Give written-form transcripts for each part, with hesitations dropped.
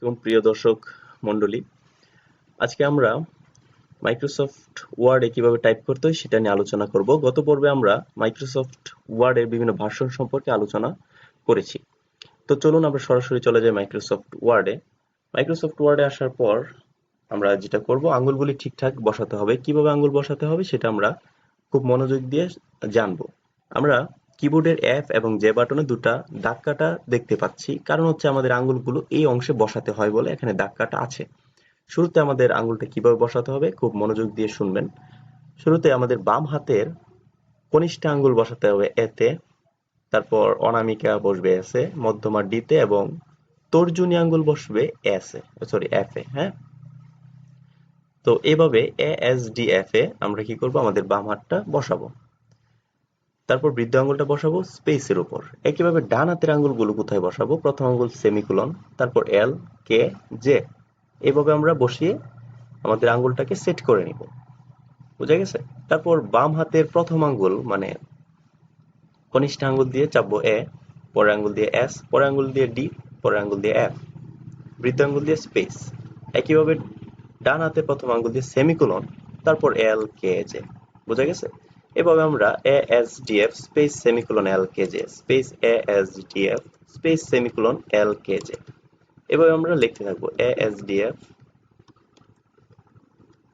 আলাইকুম প্রিয় দর্শক মণ্ডলী। আজকে আমরা মাইক্রোসফট ওয়ার্ডে কিভাবে টাইপ করতে হয় সেটা নিয়ে আলোচনা করব। গত পর্বে আমরা মাইক্রোসফট ওয়ার্ডের বিভিন্ন ভার্সন সম্পর্কে আলোচনা করেছি। তো চলুন আমরা সরাসরি চলে যাই মাইক্রোসফট ওয়ার্ডে। মাইক্রোসফট ওয়ার্ডে আসার পর আমরা যেটা করব, আঙ্গুলগুলি ঠিকঠাক বসাতে হবে। কিভাবে আঙ্গুল বসাতে হবে সেটা আমরা খুব মনোযোগ দিয়ে জানবো। আমরা কিবোর্ডের এফ এবং জে বাটনে দুটা দাগ কাটা দেখতে পাচ্ছি, কারণ হচ্ছে আমাদের আঙ্গুলগুলো এই অংশে বসাতে হয় বলে এখানে দাগ কাটা আছে। শুরুতে আমাদের আঙ্গুলটা কিভাবে বসাতে হবে খুব মনোযোগ দিয়ে শুনবেন। শুরুতে আমাদের বাম হাতের কনিষ্ঠ আঙ্গুল বসাতে হবে এতে, তারপর অনামিকা বসবে এস এ, মধ্যমা ডিতে এবং তর্জনী আঙ্গুল বসবে এস এ, সরি এফ এ। হ্যাঁ, তো এভাবে এ এস ডি এফ এ আমরা কি করব, আমাদের বাম হাতটা বসাবো। তারপর বৃদ্ধ আঙ্গুলটা বসাবো স্পেসের উপর। একইভাবে ডান হাতের আঙ্গুলগুলো কোথায় বসাবো, প্রথম আঙ্গুল সেমিকোলন, তারপর এল কে জে, এভাবে আমরা বসিয়ে আমাদের আঙ্গুলটাকে সেট করে নিব। বুঝা গেছে? তারপর বাম হাতের প্রথম আঙ্গুল মানে কনিষ্ঠ আঙ্গুল দিয়ে চাপবো এ, পরের আঙ্গুল দিয়ে এস, পরের আঙ্গুল দিয়ে ডি, পরের আঙ্গুল দিয়ে এফ, বৃদ্ধ আঙ্গুল দিয়ে স্পেস। একইভাবে ডান হাতের প্রথম আঙ্গুল দিয়ে সেমিকোলন, তারপর এল কে জে। বোঝা গেছে? এভাবে আমরা A S D F space semicolon L K J space A S D F space semicolon L K J, এভাবে আমরা লিখতে থাকবো A S D F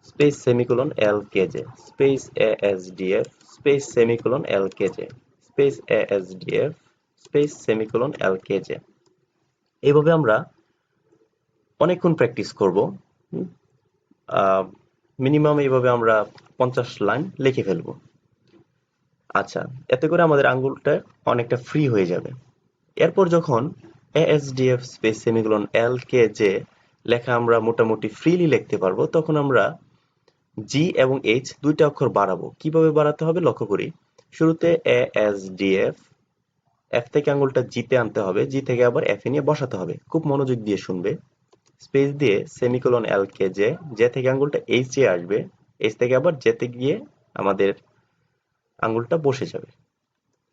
space semicolon L K J space A S D F space semicolon L K J space A S D F space semicolon L K J. এইভাবে আমরা অনেকক্ষণ practice করব। Minimum এইভাবে আমরা 50 line লিখে ফেলবো। আচ্ছা, এতে করে আমাদের আঙ্গুলটা অনেকটা ফ্রি হয়ে যাবে। এরপর যখন এএসডিএফ স্পেস সেমিকোলন এল কে জে লেখা আমরা মোটামুটি ফ্রিলি লিখতে পারবো, তখন আমরা জি এবং এইচ দুইটা অক্ষর বাড়াবো। কিভাবে বাড়াতে হবে লক্ষ্য করি। শুরুতে এএসডিএফ, এফ থেকে আঙ্গুলটা জিতে আনতে হবে, জি থেকে আবার এফ এ নিয়ে বসাতে হবে। খুব মনোযোগ দিয়ে শুনবে। স্পেস দিয়ে সেমিকোলন এল কে জে, জে থেকে আঙ্গুলটা এইচ এ আসবে, এইচ থেকে আবার জেতে গিয়ে আমাদের আঙ্গুলটা বসে যাবে।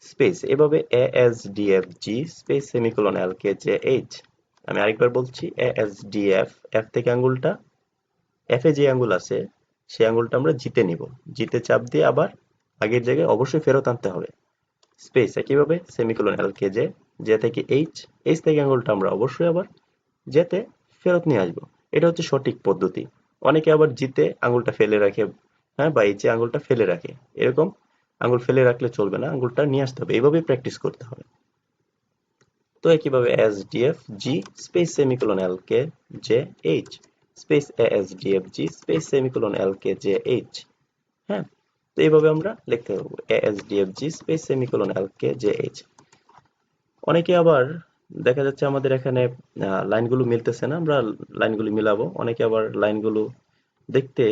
স্পেস, এভাবে A S D F G space semicolon L K J H. আমি আরেকবার বলছি, A S D F, F থেকে আঙ্গুলটা এফ এ যে আঙ্গুল আছে সেই আঙ্গুলটা আমরা জিতে নিব, জিতে চাপ দিয়ে আবার আগের জায়গায় অবশ্যই ফেরত আনতে হবে। স্পেস, একইভাবে সেমিকোলন এল কে জে, জে থেকে এইচ, এইচ থেকে আঙ্গুলটা আমরা অবশ্যই আবার যেতে ফেরত নিয়ে আসবো। এটা হচ্ছে সঠিক পদ্ধতি। অনেকে আবার জিতে আঙ্গুলটা ফেলে রাখে, হ্যাঁ, বা এইচে আঙ্গুলটা ফেলে রাখে। এরকম আঙ্গুল ফেলে রাখলে চলবে না, আঙ্গুলটা নিয়ে আসতে হবে। এইভাবেই প্র্যাকটিস করতে হবে। তো একইভাবে S D F G space semicolon L K J H space A S D F G space semicolon L K J H. হ্যাঁ, তো এইভাবে আমরা লিখতে পারবো A S D F G space semicolon L K J H. অনেকে আবার দেখা যাচ্ছে আমাদের এখানে লাইনগুলো মিলতেছে না, আমরা লাইনগুলো মিলাবো। অনেকে আবার লাইনগুলো দেখতে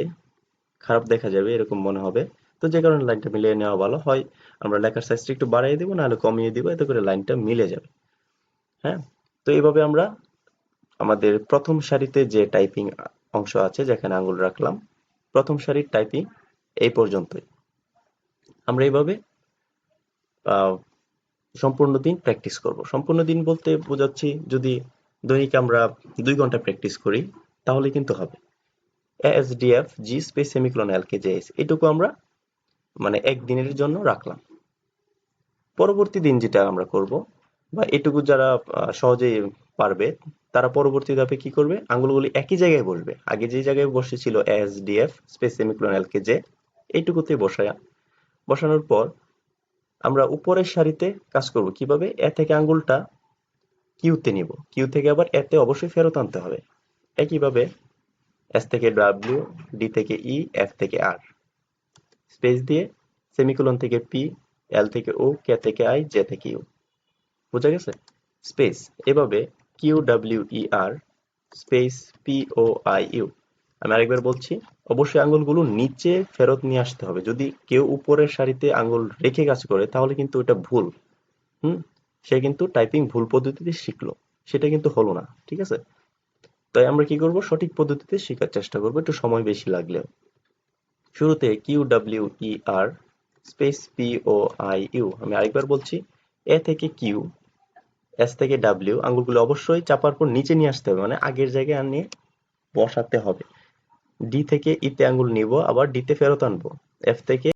খারাপ দেখা যাবে এরকম মনে হবে, তো যে কারণে লাইনটা মিলিয়ে নেওয়া ভালো হয়। আমরা লেখার সাইজটা একটু বাড়িয়ে দিব, নাহলে কমিয়ে দিব, এতে করে লাইনটা মিলে যাবে। হ্যাঁ, তো এইভাবে আমরা আমাদের প্রথম সারিতে যে টাইপিং অংশ আছে যেখানে আঙ্গুল রাখলাম, প্রথম সারির টাইপিং এই পর্যন্তই। আমরা এইভাবে আহ, সম্পূর্ণ দিন প্র্যাকটিস করব। সম্পূর্ণ দিন বলতে বোঝাচ্ছি, যদি দৈনিক আমরা 2 ঘন্টা প্র্যাকটিস করি তাহলে কিন্তু হবে। এএসডিএফ জি স্পেস সেমিকোলন এলকেজেএস এটুকু আমরা মানে একদিনের জন্য রাখলাম। পরবর্তী দিন যেটা আমরা করব, বা এটুকু যারা সহজেই পারবে, তারা পরবর্তী ধাপে কি করবে, আঙ্গুলগুলি একই জায়গায় বসবে। আগে যে জায়গায় বসেছিল এএসডিএফ স্পেস সেমিকোলন এলকেজে, এইটুকুতে বসানোর পর আমরা উপরের সারিতে কাজ করব। কিভাবে, এ থেকে আঙ্গুলটা কিউতে নিব, কিউ থেকে আবার এতে অবশ্যই ফেরত আনতে হবে। একইভাবে এস থেকে ডাব্লিউ, ডি থেকে ই, এফ থেকে আর, স্পেস দিয়ে সেমিকোলন থেকে পি, এল থেকে ও, কে থেকে আই, জে থেকে ইউ। বোঝা গেছে? স্পেস, এভাবে Q W E R space P O I U. আমি আরেকবার বলছি, অবশ্যই আঙ্গুলগুলো নিচে ফেরত নিয়ে আসতে হবে। যদি কেউ উপরের সারিতে আঙ্গুল রেখে কাজ করে তাহলে কিন্তু এটা ভুল। হুম, সে কিন্তু টাইপিং ভুল পদ্ধতিতে শিখলো, সেটা কিন্তু হলো না। ঠিক আছে? তাই আমরা কি করব, সঠিক পদ্ধতিতে শেখার চেষ্টা করবো, একটু সময় বেশি লাগলেও। শুরুতে Q W E R space P O I U. আমি আরেকবার বলছি, এ থেকে কিউ, এস থেকে ডাব্লিউ আঙ্গুলগুলো অবশ্যই চাপার পর নিচে নিয়ে আসতে হবে, মানে আগের জায়গায় আনিয়ে বসাতে হবে। ডি থেকে ইতে আঙ্গুল নিব, আবার ডিতে ফেরত আনবো। এফ থেকে